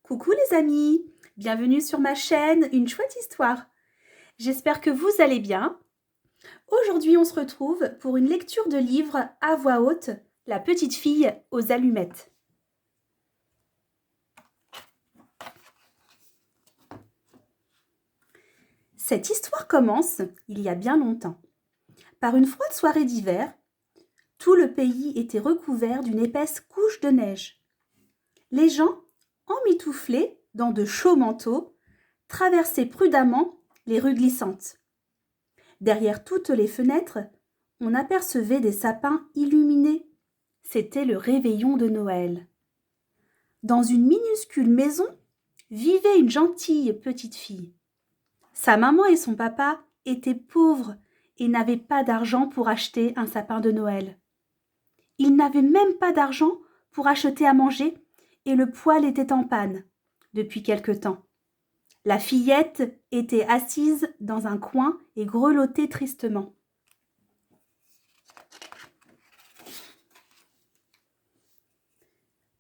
Coucou les amis, bienvenue sur ma chaîne Une chouette histoire. J'espère que vous allez bien. Aujourd'hui on se retrouve pour une lecture de livre à voix haute, La petite fille aux allumettes. Cette histoire commence il y a bien longtemps. Par une froide soirée d'hiver, tout le pays était recouvert d'une épaisse couche de neige. Les gens, emmitouflés dans de chauds manteaux, traversaient prudemment les rues glissantes. Derrière toutes les fenêtres, on apercevait des sapins illuminés. C'était le réveillon de Noël. Dans une minuscule maison vivait une gentille petite fille. Sa maman et son papa étaient pauvres et n'avaient pas d'argent pour acheter un sapin de Noël. Ils n'avaient même pas d'argent pour acheter à manger et le poêle était en panne depuis quelque temps. La fillette était assise dans un coin et grelottait tristement.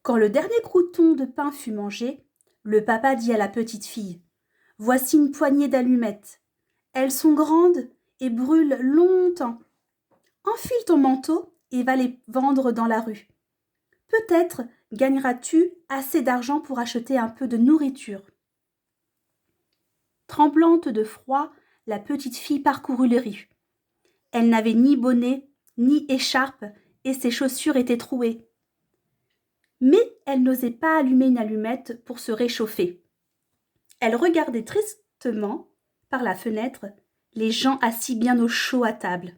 Quand le dernier crouton de pain fut mangé, le papa dit à la petite fille : « Voici une poignée d'allumettes. Elles sont grandes et brûlent longtemps. Enfile ton manteau et va les vendre dans la rue. Peut-être gagneras-tu assez d'argent pour acheter un peu de nourriture. » Tremblante de froid, la petite fille parcourut les rues. Elle n'avait ni bonnet, ni écharpe, et ses chaussures étaient trouées. Mais elle n'osait pas allumer une allumette pour se réchauffer. Elle regardait tristement, par la fenêtre, les gens assis bien au chaud à table.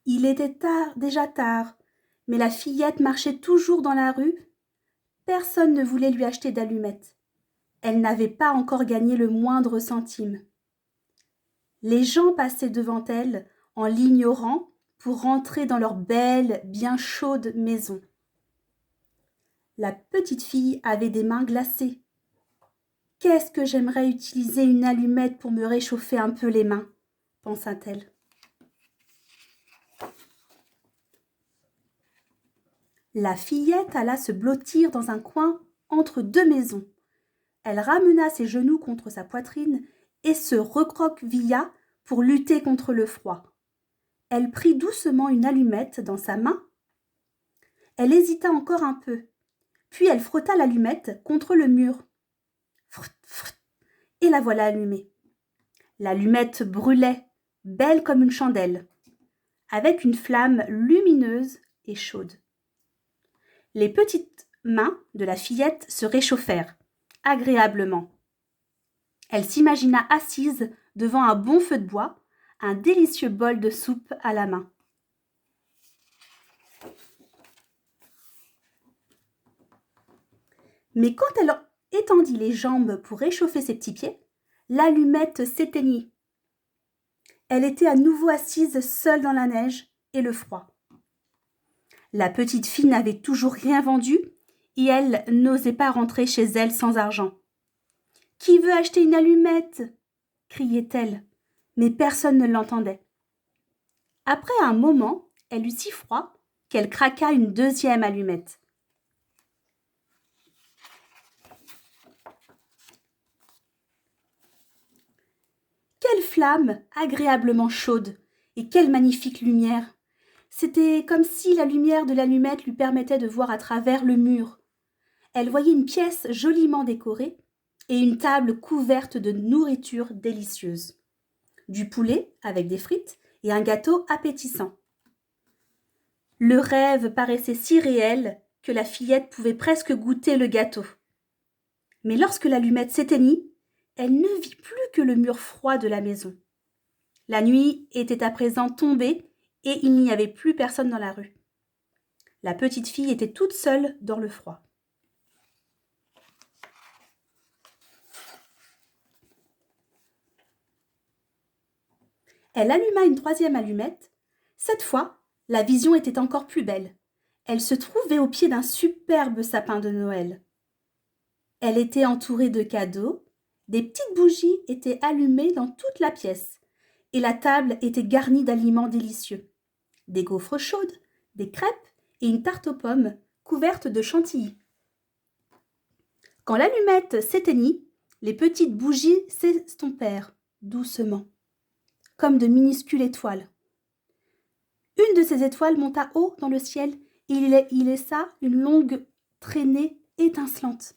Il était déjà tard, mais la fillette marchait toujours dans la rue. Personne ne voulait lui acheter d'allumettes. Elle n'avait pas encore gagné le moindre centime. Les gens passaient devant elle en l'ignorant pour rentrer dans leur belle, bien chaude maison. La petite fille avait des mains glacées. « Qu'est-ce que j'aimerais utiliser une allumette pour me réchauffer un peu les mains » pensa-t-elle. La fillette alla se blottir dans un coin entre deux maisons. Elle ramena ses genoux contre sa poitrine et se recroquevilla pour lutter contre le froid. Elle prit doucement une allumette dans sa main. Elle hésita encore un peu, puis elle frotta l'allumette contre le mur. Frut, frut, et la voilà allumée. L'allumette brûlait, belle comme une chandelle, avec une flamme lumineuse et chaude. Les petites mains de la fillette se réchauffèrent agréablement. Elle s'imagina assise devant un bon feu de bois, un délicieux bol de soupe à la main. Mais quand elle étendit les jambes pour réchauffer ses petits pieds, l'allumette s'éteignit. Elle était à nouveau assise seule dans la neige et le froid. La petite fille n'avait toujours rien vendu et elle n'osait pas rentrer chez elle sans argent. « Qui veut acheter une allumette ?» criait-elle, mais personne ne l'entendait. Après un moment, elle eut si froid qu'elle craqua une deuxième allumette. Quelle flamme agréablement chaude et quelle magnifique lumière! C'était comme si la lumière de l'allumette lui permettait de voir à travers le mur. Elle voyait une pièce joliment décorée et une table couverte de nourriture délicieuse. Du poulet avec des frites et un gâteau appétissant. Le rêve paraissait si réel que la fillette pouvait presque goûter le gâteau. Mais lorsque l'allumette s'éteignit, elle ne vit plus que le mur froid de la maison. La nuit était à présent tombée et il n'y avait plus personne dans la rue. La petite fille était toute seule dans le froid. Elle alluma une troisième allumette. Cette fois, la vision était encore plus belle. Elle se trouvait au pied d'un superbe sapin de Noël. Elle était entourée de cadeaux, des petites bougies étaient allumées dans toute la pièce, et la table était garnie d'aliments délicieux. des gaufres chaudes, des crêpes et une tarte aux pommes couverte de chantilly. Quand l'allumette s'éteignit, les petites bougies s'estompèrent doucement, comme de minuscules étoiles. Une de ces étoiles monta haut dans le ciel et y laissa une longue traînée étincelante.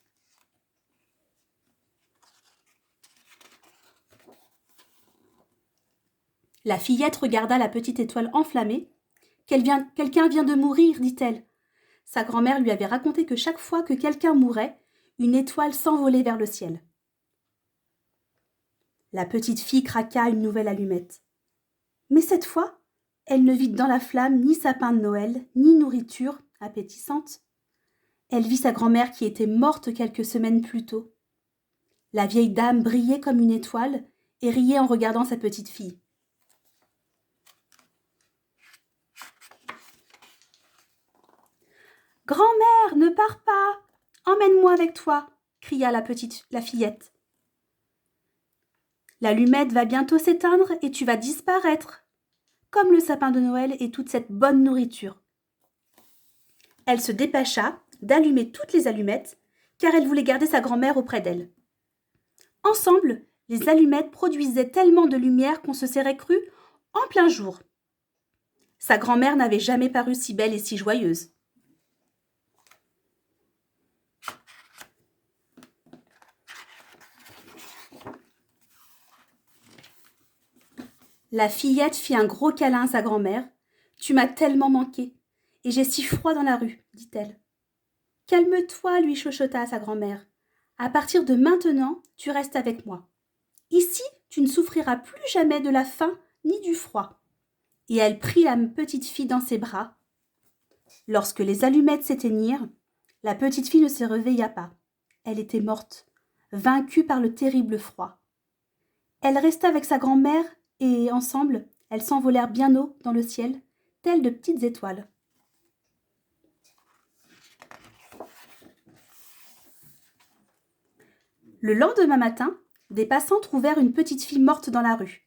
La fillette regarda la petite étoile enflammée. Quelqu'un vient de mourir, dit-elle. Sa grand-mère lui avait raconté que chaque fois que quelqu'un mourait, une étoile s'envolait vers le ciel. La petite fille craqua une nouvelle allumette. Mais cette fois, elle ne vit dans la flamme ni sapin de Noël, ni nourriture appétissante. Elle vit sa grand-mère qui était morte quelques semaines plus tôt. La vieille dame brillait comme une étoile et riait en regardant sa petite fille. « Grand-mère, ne pars pas! Emmène-moi avec toi !» cria la fillette. « L'allumette va bientôt s'éteindre et tu vas disparaître, comme le sapin de Noël et toute cette bonne nourriture. » Elle se dépêcha d'allumer toutes les allumettes, car elle voulait garder sa grand-mère auprès d'elle. Ensemble, les allumettes produisaient tellement de lumière qu'on se serait cru en plein jour. Sa grand-mère n'avait jamais paru si belle et si joyeuse. La fillette fit un gros câlin à sa grand-mère. « Tu m'as tellement manqué, et j'ai si froid dans la rue, dit-elle. « Calme-toi, lui chuchota sa grand-mère. À partir de maintenant, tu restes avec moi. Ici, tu ne souffriras plus jamais de la faim ni du froid. » Et elle prit la petite fille dans ses bras. Lorsque les allumettes s'éteignirent, la petite fille ne se réveilla pas. Elle était morte, vaincue par le terrible froid. Elle resta avec sa grand-mère et, ensemble, elles s'envolèrent bien haut dans le ciel, telles de petites étoiles. Le lendemain matin, des passants trouvèrent une petite fille morte dans la rue.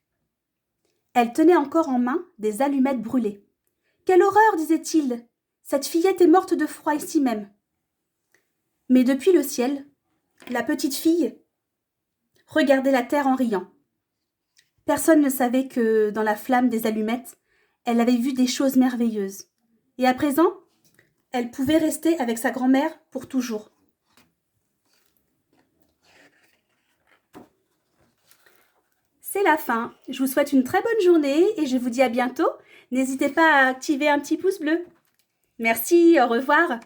Elle tenait encore en main des allumettes brûlées. « Quelle horreur !» disait-il. « Cette fillette est morte de froid ici même. » Mais depuis le ciel, la petite fille regardait la terre en riant. Personne ne savait que, dans la flamme des allumettes, elle avait vu des choses merveilleuses. Et à présent, elle pouvait rester avec sa grand-mère pour toujours. C'est la fin. Je vous souhaite une très bonne journée et je vous dis à bientôt. N'hésitez pas à activer un petit pouce bleu. Merci, au revoir.